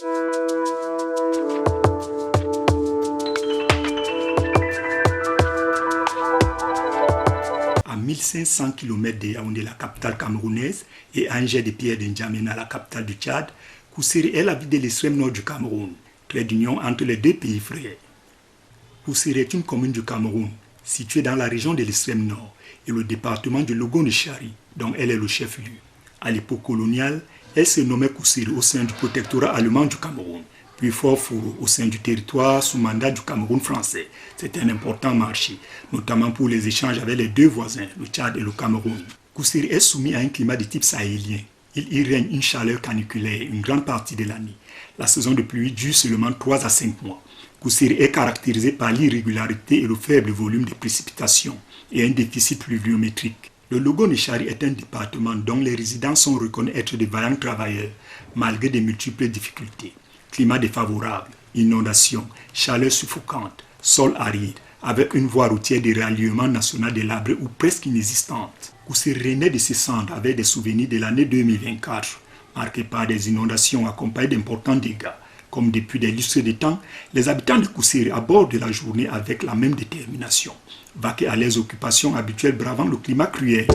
À 1500 km de Yaoundé, la capitale camerounaise, et à un jet de pierre de N'Djamena, la capitale du Tchad, Koussiri est la ville de l'extrême nord du Cameroun, trait d'union entre les deux pays frères. Koussiri est une commune du Cameroun, située dans la région de l'extrême nord et le département de Logon-Chari, dont elle est le chef-lieu. À l'époque coloniale, elle se nommait Koussiri au sein du protectorat allemand du Cameroun, puis Fort Fouro au sein du territoire sous mandat du Cameroun français. C'est un important marché, notamment pour les échanges avec les deux voisins, le Tchad et le Cameroun. Koussiri est soumis à un climat de type sahélien. Il y règne une chaleur caniculaire une grande partie de l'année. La saison de pluie dure seulement 3 à 5 mois. Koussiri est caractérisé par l'irrégularité et le faible volume de précipitations et un déficit pluviométrique. Le Logon-Chari est un département dont les résidents sont reconnus être de vaillants travailleurs, malgré de multiples difficultés. Climat défavorable, inondations, chaleur suffocante, sol aride, avec une voie routière de ralliement national délabrée ou presque inexistante. Koussiri renaît de ses cendres avec des souvenirs de l'année 2024, marqués par des inondations accompagnées d'importants dégâts. Comme depuis des lustres de temps, les habitants de Koussiri abordent la journée avec la même détermination, vaquer à leurs occupations habituelles bravant le climat cruel.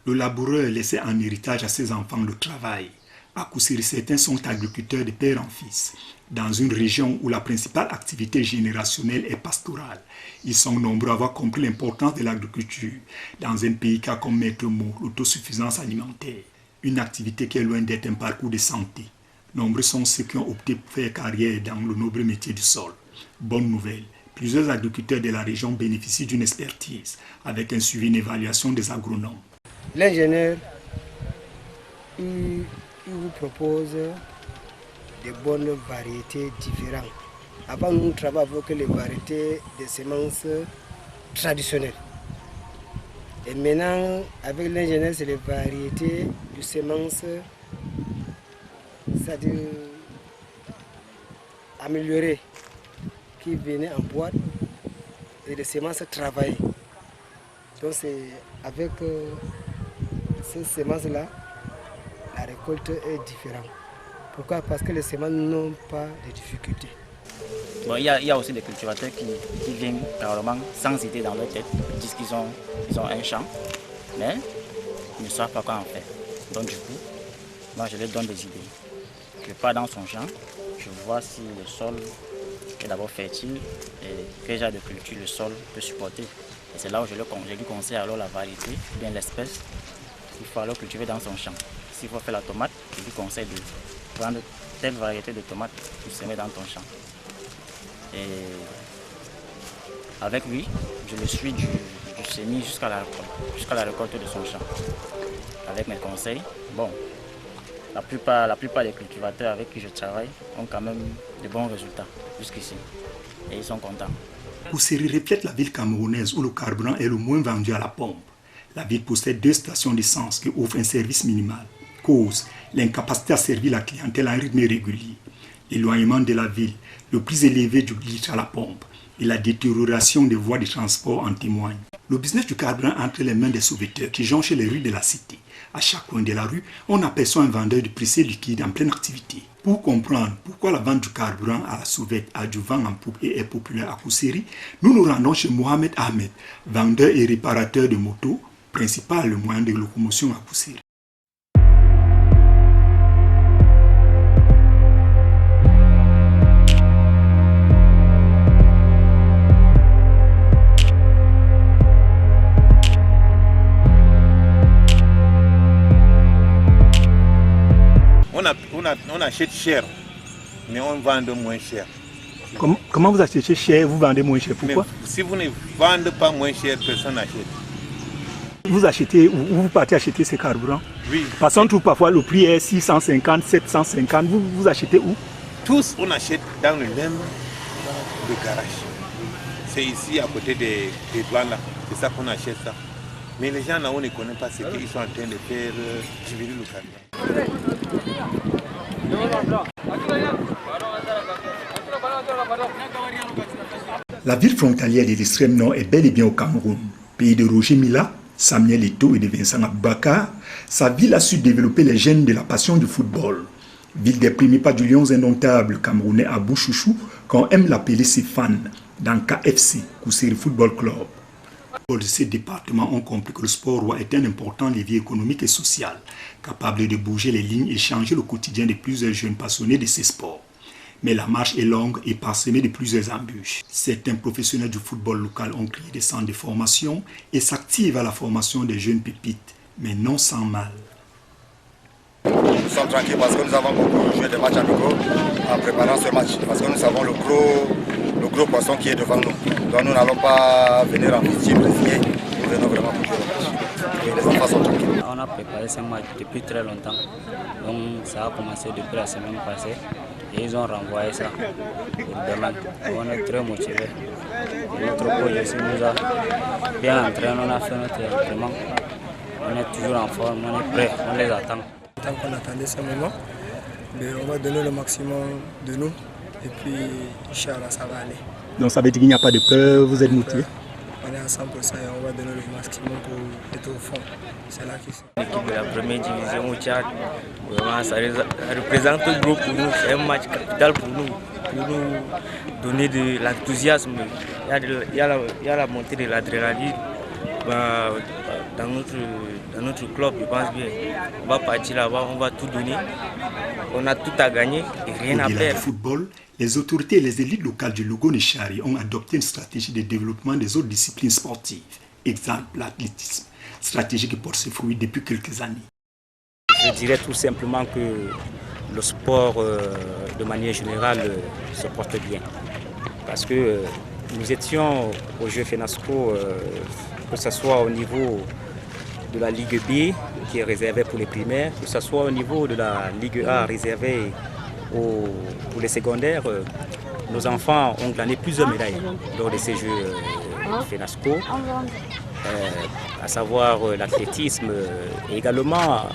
Le laboureur laissait en héritage à ses enfants le travail. À Koussiri, certains sont agriculteurs de père en fils. Dans une région où la principale activité générationnelle est pastorale, ils sont nombreux à avoir compris l'importance de l'agriculture dans un pays qui a comme maître mot l'autosuffisance alimentaire. Une activité qui est loin d'être un parcours de santé. Nombreux sont ceux qui ont opté pour faire carrière dans le noble métier du sol. Bonne nouvelle, plusieurs agriculteurs de la région bénéficient d'une expertise avec un suivi et une évaluation des agronomes. L'ingénieur, il vous propose de bonnes variétés différentes. Avant, nous travaillons avec les variétés de semences traditionnelles. Et maintenant, avec l'ingénieur, c'est les variétés de semences, c'est-à-dire améliorées, qui venaient en boîte, et des semences travaillées. Donc, c'est avec ces semences-là, la récolte est différente. Pourquoi? Parce que les semences n'ont pas de difficultés. Bon, il y a aussi des cultivateurs qui viennent carrément sans idée dans leur tête, ils disent qu'ils ont un champ, mais ils ne savent pas quoi en faire. Donc du coup, moi je leur donne des idées. Je pars dans son champ, je vois si le sol est d'abord fertile et quel genre de culture le sol peut supporter. Et c'est là où je lui conseille alors la variété, bien l'espèce qu'il faut alors cultiver dans son champ. S'il faut faire la tomate, je lui conseille de prendre telle variété de tomates pour semer dans ton champ. Et avec lui, je le suis du semis jusqu'à la récolte de son champ. Avec mes conseils, bon, la plupart des cultivateurs avec qui je travaille ont quand même de bons résultats jusqu'ici. Et ils sont contents. Koussiri reflète la ville camerounaise où le carburant est le moins vendu à la pompe. La ville possède 2 stations d'essence qui offrent un service minimal. Cause l'incapacité à servir la clientèle à un rythme régulier. L'éloignement de la ville, le prix élevé du litre à la pompe et la détérioration des voies de transport en témoignent. Le business du carburant entre les mains des sauveteurs qui jonchent les rues de la cité. À chaque coin de la rue, on aperçoit un vendeur de précieux liquide en pleine activité. Pour comprendre pourquoi la vente du carburant à la sauvette a du vent en poupe et est populaire à Koussiri, nous nous rendons chez Mohamed Ahmed, vendeur et réparateur de motos, principal moyen de locomotion à Koussiri. On achète cher, mais on vend moins cher. Comment vous achetez cher, vous vendez moins cher? Pourquoi? Mais si vous ne vendez pas moins cher, personne n'achète. Vous achetez, vous partez acheter ces carburants? Oui. Parce qu'on trouve parfois le prix est 650, 750. Vous achetez où? Tous, on achète dans le même garage. C'est ici à côté des douanes là. C'est ça qu'on achète ça. Mais les gens là, on ne connaît pas ce qu'ils sont en train de faire diminuer le carburant. La ville frontalière de l'extrême nord est bel et bien au Cameroun. Pays de Roger Mila, Samuel Eto'o et de Vincent Aboubakar, sa ville a su développer les gènes de la passion du football. Ville des premiers pas du lion indomptable camerounais Abou Chouchou, qu'on aime l'appeler ses fans, dans KFC, Kousséri Football Club. De ces départements ont compris que le sport roi est un important levier économique et social, capable de bouger les lignes et changer le quotidien de plusieurs jeunes passionnés de ces sports. Mais la marche est longue et parsemée de plusieurs embûches. Certains professionnels du football local ont créé des centres de formation et s'activent à la formation des jeunes pépites, mais non sans mal. Nous sommes tranquilles parce que nous avons beaucoup joué des matchs amicaux en préparant ce match. Parce que nous savons le gros poisson qui est devant nous. Donc nous n'allons pas venir en victime résignée. Nous venons vraiment pour jouer le match. Et les enfants sont tranquilles. On a préparé ce match depuis très longtemps. Donc ça a commencé depuis la semaine passée. Et ils ont renvoyé ça pour demain. On est très motivés. Notre coach aussi nous a bien entraîné. On a fait notre entraînement. On est toujours en forme. On est prêts. On les attend. Tant qu'on attendait ce moment, mais on va donner le maximum de nous et puis Inch'Allah ça va aller. Donc ça veut dire qu'il n'y a pas de peur, vous êtes motivé? On est à 100% et on va donner le maximum pour être au fond. C'est là qui c'est. L'équipe de la première division au Tchad, vraiment, ça représente gros pour nous. C'est un match capital pour nous donner de l'enthousiasme. Il y a la montée de l'adrénaline. Dans notre club, je pense bien. On va partir là-bas, on va tout donner. On a tout à gagner et rien à perdre. Au football, les autorités et les élites locales du Logo-Nechari ont adopté une stratégie de développement des autres disciplines sportives. Exemple, l'athlétisme. Stratégie qui porte ses fruits depuis quelques années. Je dirais tout simplement que le sport, de manière générale, se porte bien. Parce que nous étions aux Jeux FENASCO, que ce soit au niveau de la Ligue B, qui est réservée pour les primaires, que ce soit au niveau de la Ligue A, réservée pour les secondaires. Nos enfants ont gagné plusieurs médailles lors de ces Jeux FENASCO, à savoir l'athlétisme et également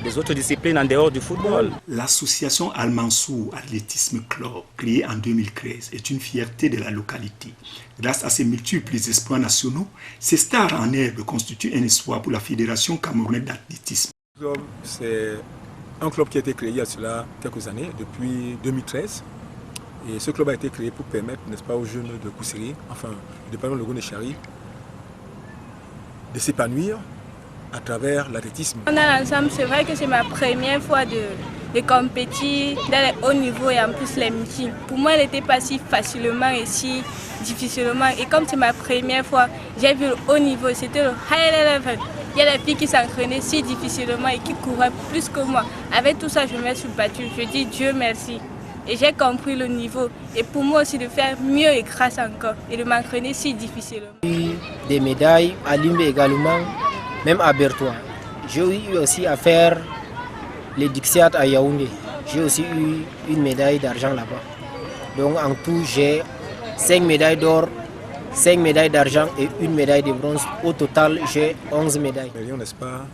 les autres disciplines en dehors du football. L'association Al-Mansour Athlétisme Club, créée en 2013, est une fierté de la localité. Grâce à ses multiples exploits nationaux, ces stars en herbe constituent un espoir pour la Fédération camerounaise d'athlétisme. C'est un club qui a été créé il y a cela quelques années, depuis 2013. Et ce club a été créé pour permettre, n'est-ce pas, aux jeunes de Kousséri, enfin, du département de Logo-Nechari, de s'épanouir à travers l'athlétisme. On a l'ensemble, c'est vrai que c'est ma première fois de compétir dans les hauts niveaux et en plus les meetings. Pour moi, elle n'était pas si facilement et si difficilement. Et comme c'est ma première fois, j'ai vu le haut niveau, c'était le high level. Il y a des filles qui s'entraînaient si difficilement et qui couraient plus que moi. Avec tout ça, je me suis battue. Je dis Dieu merci. Et j'ai compris le niveau. Et pour moi aussi de faire mieux et grâce encore. Et de m'entraîner si difficilement. Des médailles à Limbe également. Même à Bertois. J'ai eu aussi à faire les Dixiat à Yaoundé. J'ai aussi eu une médaille d'argent là-bas. Donc en tout, j'ai 5 médailles d'or, 5 médailles d'argent et une médaille de bronze. Au total, j'ai 11 médailles. Mais n'est-ce pas,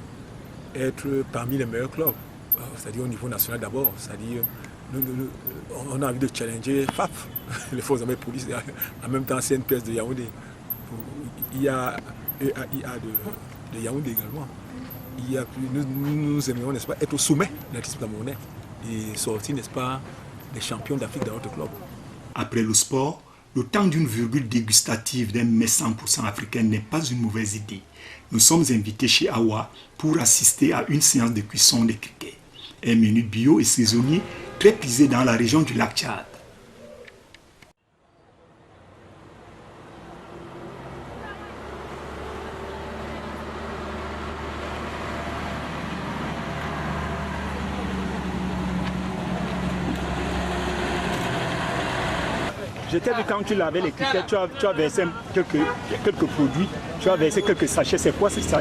être parmi les meilleurs clubs, c'est-à-dire au niveau national d'abord, c'est-à-dire on a envie de challenger FAP, les forces armées police, en même temps CNPS de Yaoundé. Il y a EAIA de Yaoundé également. Nous aimerions, n'est-ce pas, être au sommet de l'athlétisme camerounais et sortir, n'est-ce pas, des champions d'Afrique dans notre club. Après le sport, le temps d'une virgule dégustative d'un mets 100% africain n'est pas une mauvaise idée. Nous sommes invités chez Awa pour assister à une séance de cuisson de criquet. Un menu bio et saisonnier très prisé dans la région du lac Tchad. Je t'ai vu quand tu lavais les criquets, tu as versé quelques produits, tu as versé quelques sachets. C'est quoi ça?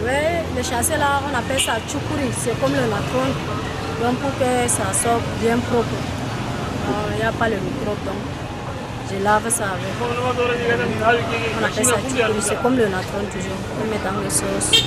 Oui, le chassé là, on appelle ça tchoukuri, c'est comme le natron. Donc pour que ça sorte bien propre. Il n'y a pas le microbe, donc je lave ça avec. On appelle ça tchoukuri, c'est comme le natron toujours. On met dans les sauces.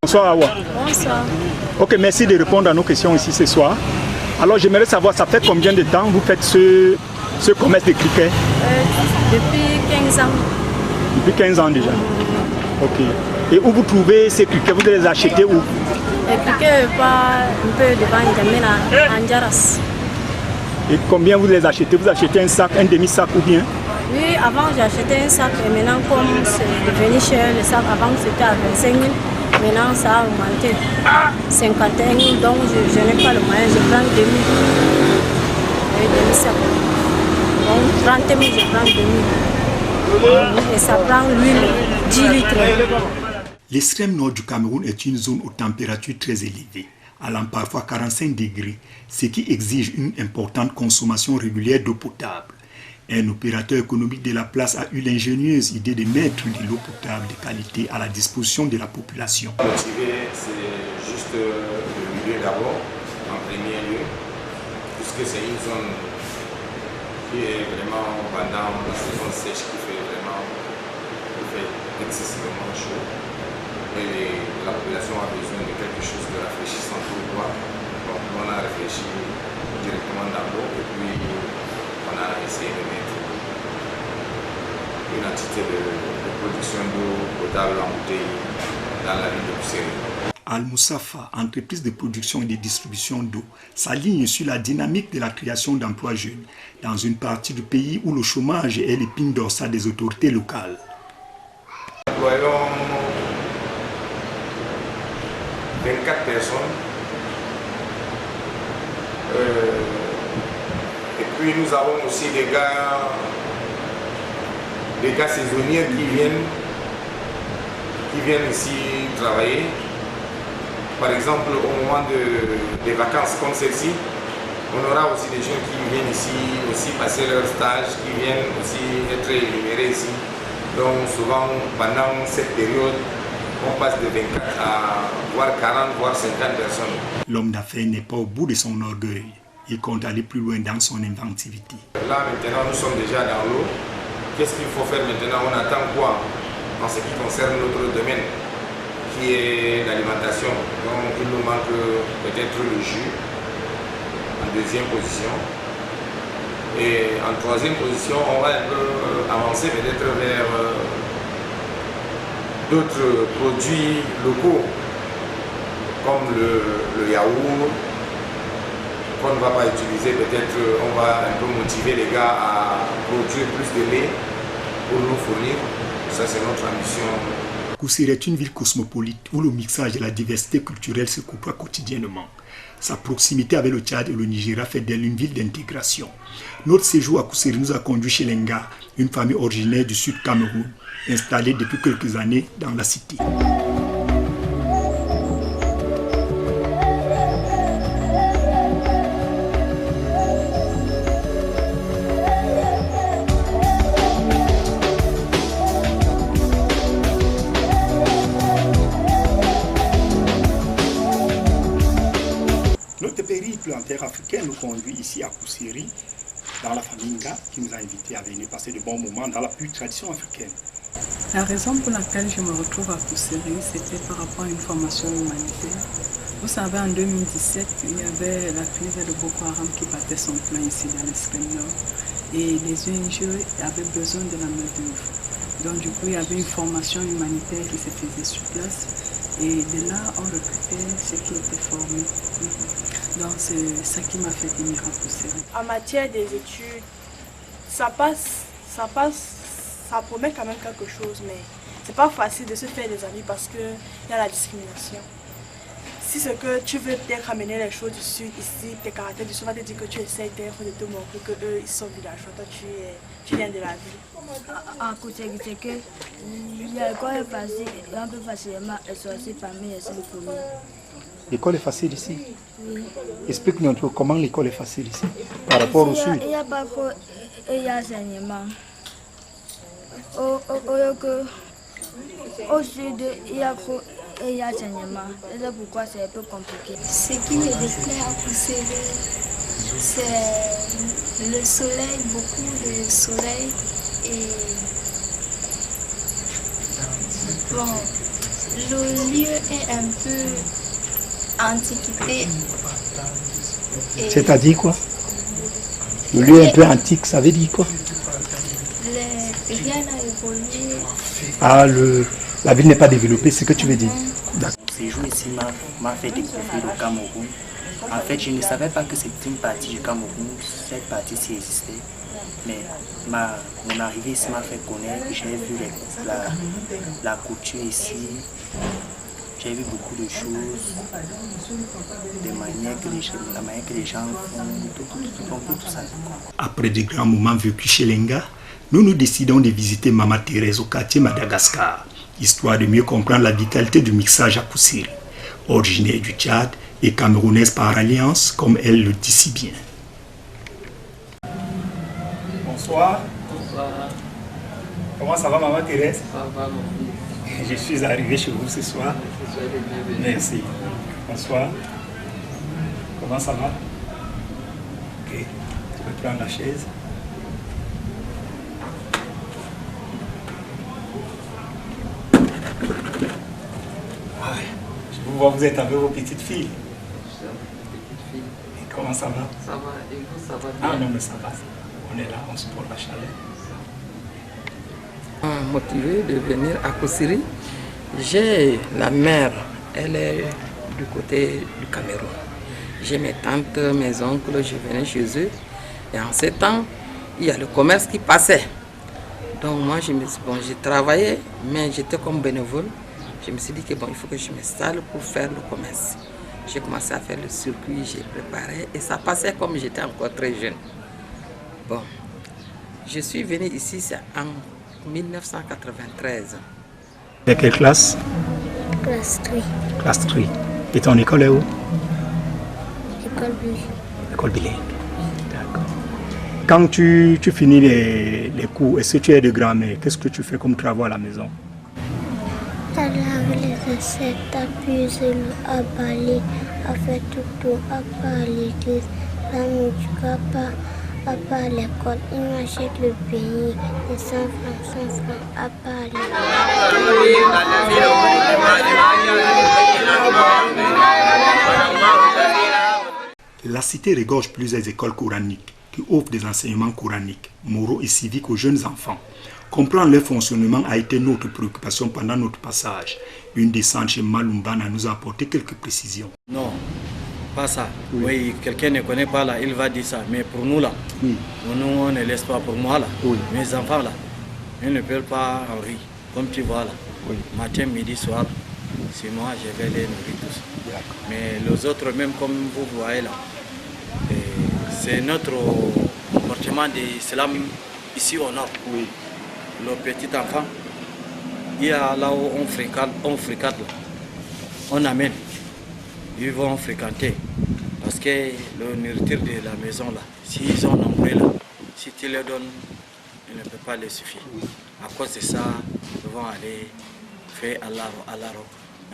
Bonsoir Awa. Bonsoir. Ok, merci de répondre à nos questions ici ce soir. Alors j'aimerais savoir, ça fait combien de temps vous faites ce commerce de cricket? Depuis 15 ans. Depuis 15 ans déjà. Ok. Et où vous trouvez ces crickets? Vous les achetez où? Les crickets, un peu devant N'Djamena, à Ndjaras. Et combien vous les achetez? Vous achetez un sac, un demi-sac ou bien? Oui, avant j'achetais un sac et maintenant comme c'est devenu cher, le sac avant c'était à 25 000, maintenant ça a augmenté 51 000, donc je n'ai pas le moyen, je prends demi-sac. Donc 30 000, je prends demi. Et ça prend l'huile 10 litres. L'extrême nord du Cameroun est une zone aux températures très élevées, allant parfois 45 degrés, ce qui exige une importante consommation régulière d'eau potable. Un opérateur économique de la place a eu l'ingénieuse idée de mettre de l'eau potable de qualité à la disposition de la population. Motivé, c'est juste le milieu d'abord, en premier lieu, puisque c'est une zone qui est vraiment pendant la saison sèche qui fait excessivement chaud. Et la population a besoin de quelque chose de rafraîchissant pour boire. Donc on a réfléchi directement dans l'eau et puis on a essayé de mettre une entité de production d'eau potable en bouteille dans la ville de Kousséri. Al-Moussafa, entreprise de production et de distribution d'eau, s'aligne sur la dynamique de la création d'emplois jeunes dans une partie du pays où le chômage est l'épine dorsale des autorités locales. Nous employons 24 personnes. Et puis nous avons aussi des gars saisonniers qui viennent ici travailler. Par exemple, au moment des vacances comme celle-ci, on aura aussi des gens qui viennent ici aussi passer leur stage, qui viennent aussi être énumérés ici. Donc souvent, pendant cette période, on passe de 24 à voire 40, voire 50 personnes. L'homme d'affaires n'est pas au bout de son orgueil. Il compte aller plus loin dans son inventivité. Là maintenant, nous sommes déjà dans l'eau. Qu'est-ce qu'il faut faire maintenant? On attend quoi en ce qui concerne notre domaine, qui est l'alimentation. Donc il nous manque peut-être le jus en deuxième position. Et en troisième position, on va un peu avancer peut-être vers d'autres produits locaux, comme le yaourt, qu'on ne va pas utiliser. Peut-être on va un peu motiver les gars à produire plus de lait pour nous fournir. Ça, c'est notre ambition. Kousséri est une ville cosmopolite où le mixage de la diversité culturelle se côtoie quotidiennement. Sa proximité avec le Tchad et le Nigeria fait d'elle une ville d'intégration. Notre séjour à Kousséri nous a conduit chez Lenga, une famille originaire du Sud Cameroun, installée depuis quelques années dans la cité. Notre périple en terre africaine nous conduit ici à Kousséri, dans la famille Nga, qui nous a invités à venir passer de bons moments dans la pure tradition africaine. La raison pour laquelle je me retrouve à Kousséri, c'était par rapport à une formation humanitaire. Vous savez, en 2017, il y avait la crise de Boko Haram qui battait son plein ici dans l'extrême nord. Et les ONG avaient besoin de la main-d'œuvre. Donc du coup, il y avait une formation humanitaire qui se faisait sur place. Et de là, on recrutait ceux qui étaient formés. Donc c'est ça qui m'a fait venir à Kousséri. En matière des études, ça promet quand même quelque chose, mais c'est pas facile de se faire des amis parce qu'il y a la discrimination. si c'est que tu veux peut-être amener les choses du sud ici, tes caractères du sud, on va te dire que tu essaies d'être, de te montrer qu'eux, ils sont villageois, toi tu viens de la ville. À côté, c'est que l'école est facile, on peut facilement sortir parmi les 5 premiers. L'école est facile ici. Oui. Explique-nous un peu comment l'école est facile ici, par rapport au sud. Il n'y a pas trop d'enseignement. Au sud, il y a trop d'enseignement. C'est pourquoi c'est un peu compliqué. Ce qui me déplaît à Kousséri, c'est le soleil, beaucoup de soleil. Et bon, le lieu est un peu antiquité. C'est-à-dire quoi? Le lieu est un peu antique, ça veut dire quoi? Rien n'a évolué. Ah, la ville n'est pas développée, c'est ce que tu veux dire? Ce séjour ici m'a fait découvrir le Cameroun. En fait, je ne savais pas que c'était une partie du Cameroun, cette partie-ci existait. Mais mon arrivée ici m'a fait connaître, j'ai vu la couture ici. J'ai vu beaucoup de choses, la manière que les gens font, tout ça. Après de grands moments vécus chez Lenga, nous décidons de visiter Mama Thérèse au quartier Madagascar, histoire de mieux comprendre la vitalité du mixage à Kousséri, originaire du Tchad et camerounaise par alliance, comme elle le dit si bien. Bonsoir. Bonsoir. Comment ça va, Maman Thérèse? Ça va, mon fils. Je suis arrivé chez vous ce soir. Merci. Bonsoir. Comment ça va? Ok. Tu peux prendre la chaise. Je vous vois, vous êtes avec vos petites filles. Petite fille. Et comment ça va? Ça va, et vous, ça va bien? Ah non, mais ça va. On est là, on supporte la chaleur. Motivé de venir à Kousséri, j'ai la mère, elle est du côté du Cameroun. J'ai mes tantes, mes oncles, je venais chez eux. Et en ce temps, il y a le commerce qui passait. Donc moi, je me suis dit, bon, j'ai travaillé, mais j'étais comme bénévole. Je me suis dit que bon, il faut que je m'installe pour faire le commerce. J'ai commencé à faire le circuit, j'ai préparé et ça passait comme j'étais encore très jeune. Bon, je suis venu ici, c'est en 1993. De quelle classe? Classe 3. Classe 3. Et ton école est où? École bilingue. École bilingue. D'accord. Quand tu finis les cours, est-ce que tu es de grand-mère? Qu'est-ce que tu fais comme travail à la maison? À laver les assiettes, à puiser l'eau, à balayer, à faire tout, à part à l'église, la musique, à part l'école. Il m'achète le pays, les 100 francs, à part La cité regorge plusieurs écoles coraniques qui offrent des enseignements coraniques, moraux et civiques aux jeunes enfants. Comprendre leur fonctionnement a été notre préoccupation pendant notre passage. Une descente chez Malumbana nous a apporté quelques précisions. Non, pas ça. Oui, quelqu'un ne connaît pas là, il va dire ça. Mais pour nous là, nous on ne laisse pas pour moi là. Mes enfants là, ils ne peuvent pas en rire. Comme tu vois là, matin, midi, soir, c'est moi, je vais les nourrir tous. Mais les autres, même comme vous voyez là, c'est notre comportement d'islam ici au nord. Le petit enfant, il y a là où on fréquente, on amène, ils vont fréquenter. Parce que le nourriture de la maison là, s'ils ont nombreux là, si tu les donnes, ils ne peuvent pas les suffire. À cause de ça, ils vont aller faire alaro,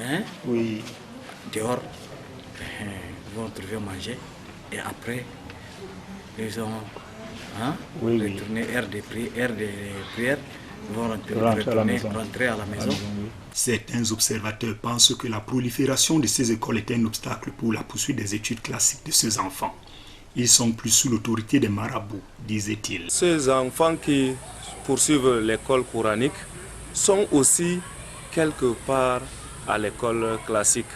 hein? Dehors, ils vont trouver manger et après, ils ont retourné heure de prière, ils vont rentrer à la maison. Certains observateurs pensent que la prolifération de ces écoles est un obstacle pour la poursuite des études classiques de ces enfants. Ils sont plus sous l'autorité des marabouts, disait-il. Ces enfants qui poursuivent l'école coranique sont aussi quelque part à l'école classique.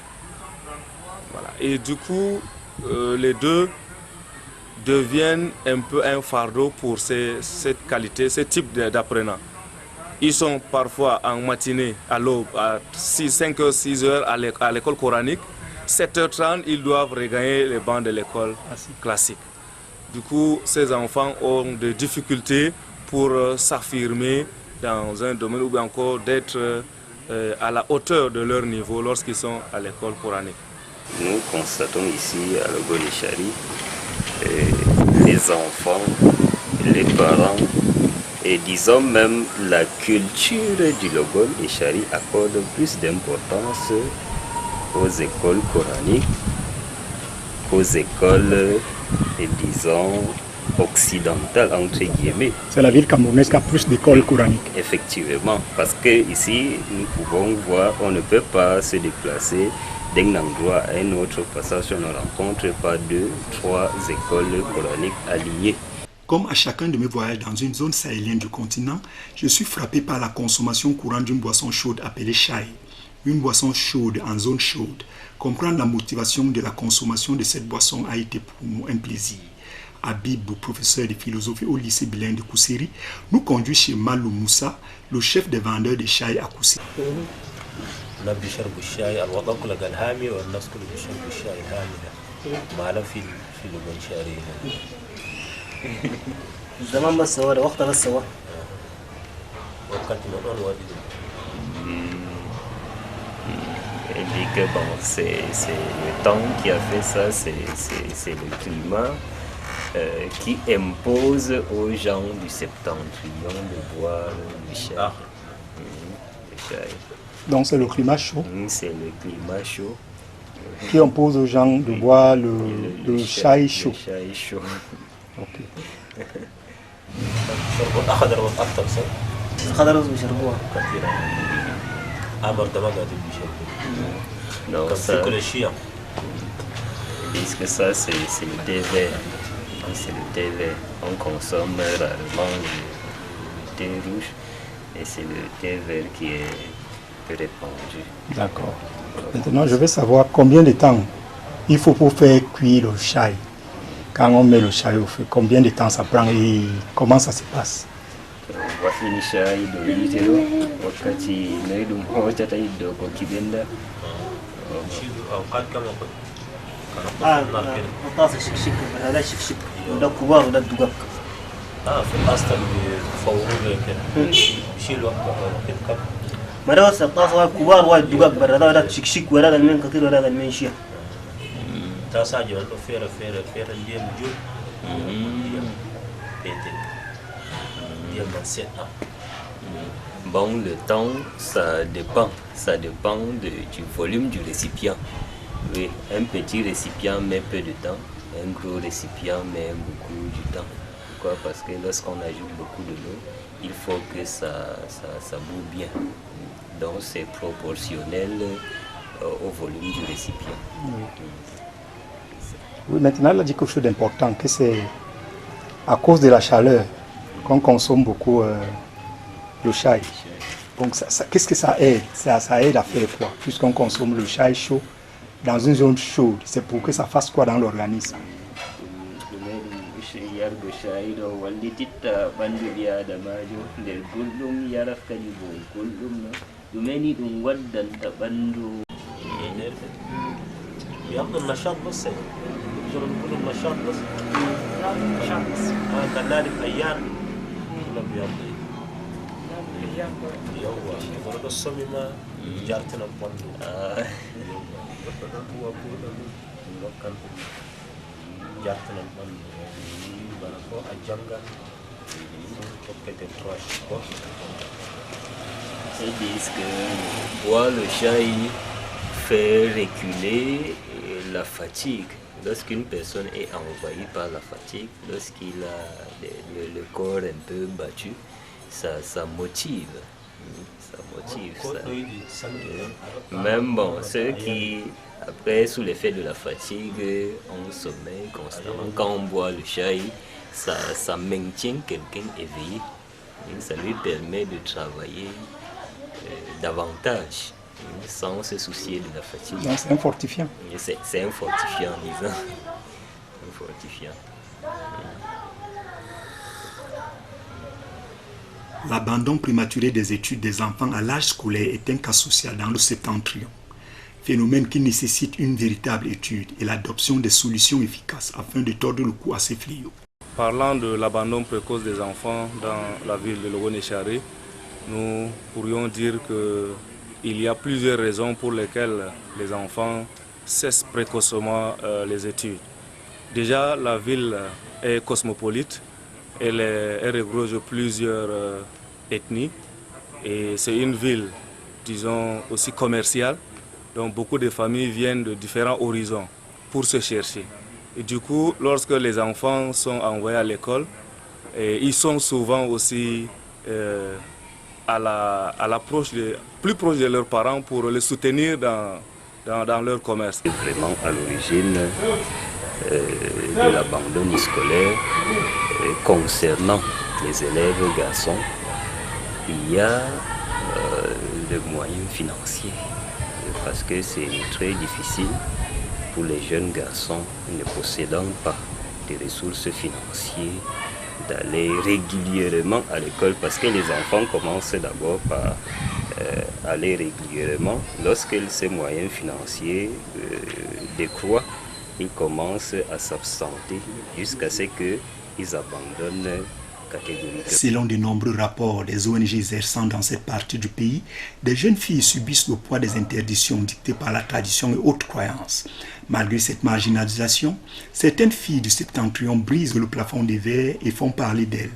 Voilà. Et du coup, les deux deviennent un peu un fardeau pour cette qualité, ce type d'apprenants. Ils sont parfois en matinée, à l'aube, à 5h, 6h à l'école coranique, 7h30, ils doivent regagner les bancs de l'école classique. Du coup, ces enfants ont des difficultés pour s'affirmer dans un domaine ou bien encore d'être à la hauteur de leur niveau lorsqu'ils sont à l'école coranique. Nous constatons ici à Logol et Chari, les enfants, les parents et disons même la culture du Logol et Chari accorde plus d'importance aux écoles coraniques qu'aux écoles, disons, occidentales, entre guillemets. C'est la ville camerounaise qui a plus d'écoles coraniques. Effectivement, parce que ici, nous pouvons voir, on ne peut pas se déplacer d'un endroit à un autre, parce qu'on ne rencontre pas 2, 3 écoles coraniques alignées. Comme à chacun de mes voyages dans une zone sahélienne du continent, je suis frappé par la consommation courante d'une boisson chaude appelée chai. Une boisson chaude en zone chaude. Comprendre la motivation de la consommation de cette boisson a été pour nous un plaisir. Habib, professeur de philosophie au lycée bilingue de Koussiri, nous conduit chez Malou Moussa, le chef des vendeurs de chai à Koussiri. Elle dit que bon, c'est le temps qui a fait ça, c'est le climat qui impose aux gens du septentrion de boire le chai. Le chai. Donc c'est le climat chaud. C'est le climat chaud. Qui impose aux gens de boire le chai chaud. Le chai chaud. Ok. Non, ça, ils disent que ça c'est le thé vert. C'est le thé vert. On consomme rarement le thé rouge et c'est le thé vert qui est peu répandu. D'accord. Maintenant, je veux savoir combien de temps il faut pour faire cuire le chai. Quand on met le chai au feu, combien de temps ça prend et comment ça se passe? Bon, le temps, ça dépend du volume du récipient. Oui, un petit récipient met peu de temps, un gros récipient met beaucoup de temps. Pourquoi? Parce que lorsqu'on ajoute beaucoup de l'eau, il faut que ça boue bien. Donc c'est proportionnel au volume du récipient. Oui, maintenant, elle a dit quelque chose d'important, que c'est à cause de la chaleur qu'on consomme beaucoup le chai. Donc, qu'est-ce que ça aide? Ça aide à faire quoi? Puisqu'on consomme le chai chaud dans une zone chaude, c'est pour que ça fasse quoi dans l'organisme? Ils disent que boire le chai fait reculer la fatigue. Lorsqu'une personne est envahie par la fatigue, lorsqu'il a le corps un peu battu, ça motive. Ça motive. Ça. Même bon, ceux qui, après, sous l'effet de la fatigue, ont sommeil constamment, quand on boit le chai, ça maintient quelqu'un éveillé. Ça lui permet de travailler davantage sans se soucier de la fatigue. C'est un fortifiant. C'est un fortifiant, disons. Un fortifiant. L'abandon prématuré des études des enfants à l'âge scolaire est un cas social dans le septentrion. phénomène qui nécessite une véritable étude et l'adoption des solutions efficaces afin de tordre le cou à ces fléaux. Parlant de l'abandon précoce des enfants dans la ville de Logo-Nécharé, nous pourrions dire qu'il y a plusieurs raisons pour lesquelles les enfants cessent précocement les études. Déjà, la ville est cosmopolite, elle regroupe plusieurs ethnies et c'est une ville, disons, aussi commerciale. Donc beaucoup de familles viennent de différents horizons pour se chercher. Et du coup, lorsque les enfants sont envoyés à l'école, ils sont souvent aussi plus proches de leurs parents pour les soutenir dans leur commerce. Vraiment à l'origine de l'abandon scolaire concernant les élèves garçons, il y a le moyen financier parce que c'est très difficile pour les jeunes garçons ne possédant pas de ressources financières d'aller régulièrement à l'école parce que les enfants commencent d'abord par aller régulièrement. Lorsque ces moyens financiers décroissent, ils commencent à s'absenter jusqu'à ce qu'ils abandonnent catégoriquement. Selon de nombreux rapports des ONG exerçant dans cette partie du pays, des jeunes filles subissent le poids des interdictions dictées par la tradition et autres croyances. Malgré cette marginalisation, certaines filles du septentrion brisent le plafond des verres et font parler d'elles,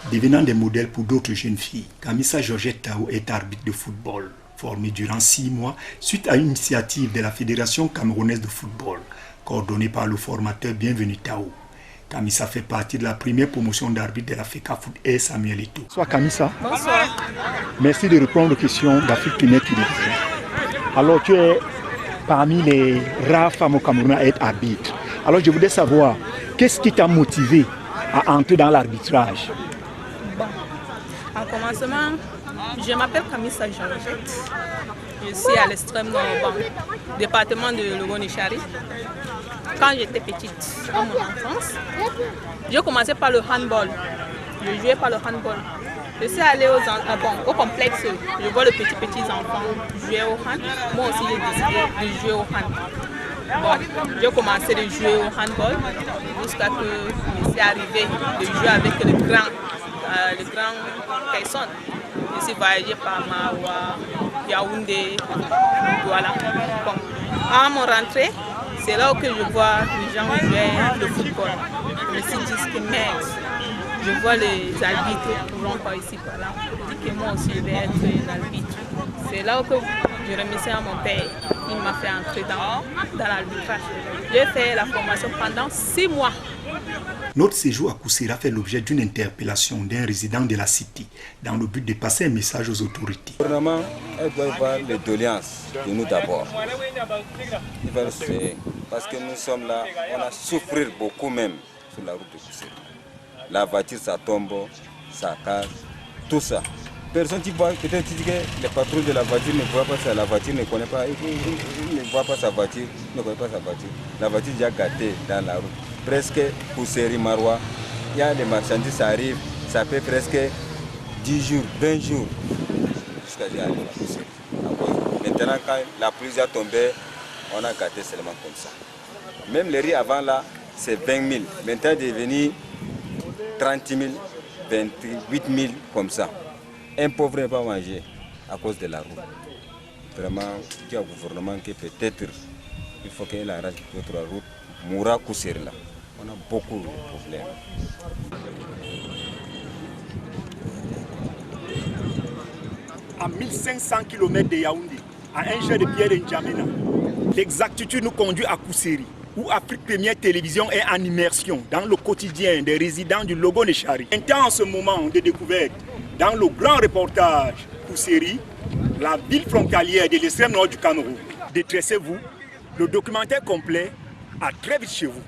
devenant des modèles pour d'autres jeunes filles. Kamissa Georgette Tao est arbitre de football, formée durant 6 mois suite à une initiative de la Fédération camerounaise de football, coordonnée par le formateur Bienvenu Tao. Kamissa fait partie de la première promotion d'arbitre de la FECA Foot et Samuel Eto'o. Bonsoir Kamissa. Bonsoir. Merci de répondre aux questions d'Afrique Première Télévision. Alors tu es parmi les rares femmes au Cameroun à être arbitre. Alors je voudrais savoir, qu'est-ce qui t'a motivé à entrer dans l'arbitrage? Bon, en commencement, je m'appelle Kamissa Georgette. Je suis à l'extrême nord, département de Logo-Nécharé. Quand j'étais petite, en mon enfance, j'ai commencé par le handball. Je jouais par le handball. Je suis allée au complexe, je vois les petits enfants jouer au hand. Moi aussi, j'ai décidé de jouer au hand. Bon, j'ai commencé à jouer au handball jusqu'à ce que je suis arrivé de jouer avec les grandes personnes. Je suis voyagé par Maroua, Yaoundé, voilà. Bon, à mon rentrée, c'est là que je vois les gens jouer le football. Je me suis dit que merde, je vois les arbitres courant par ici, par là. Je dis que moi aussi je vais être un arbitre. C'est là que je remercie à mon père. Il m'a fait entrer dans l'arbitrage. J'ai fait la formation pendant 6 mois. Notre séjour à Koussera fait l'objet d'une interpellation d'un résident de la cité dans le but de passer un message aux autorités. Le gouvernement doit avoir les doléances de nous d'abord. Il va le faire parce que nous sommes là, on a souffert beaucoup même sur la route de Koussera. La voiture, ça tombe, ça casse, tout ça. Personne qui voit, peut-être que les patrons de la voiture ne voient pas ça, la voiture ne connaît pas, il ne voit pas sa voiture, ne connaît pas sa voiture. La voiture est déjà gâtée dans la route. Presque Kousseri Maroua, il y a des marchandises, ça arrive, ça fait presque 10 jours, 20 jours, jusqu'à ce arrive à Kousseri. Maintenant, quand la pluie a tombé, on a gâté seulement comme ça. Même le riz avant là, c'est 20 000. Maintenant, il est devenu 30 000, 28 000 comme ça. Un pauvre ne peut pas manger à cause de la route. Vraiment, il y a un gouvernement qui peut-être, il faut qu'il arrête notre route. Moura Kousseri là. On a beaucoup de problèmes. À 1500 km de Yaoundé, à un jet de pierre de N'Djamena, l'exactitude nous conduit à Kousseri, où Afrique Première Télévision est en immersion dans le quotidien des résidents du Logo-Nécharé. Intense moment de découverte dans le grand reportage Kousseri, la ville frontalière de l'extrême nord du Cameroun. Détressez-vous, le documentaire complet à très vite chez vous.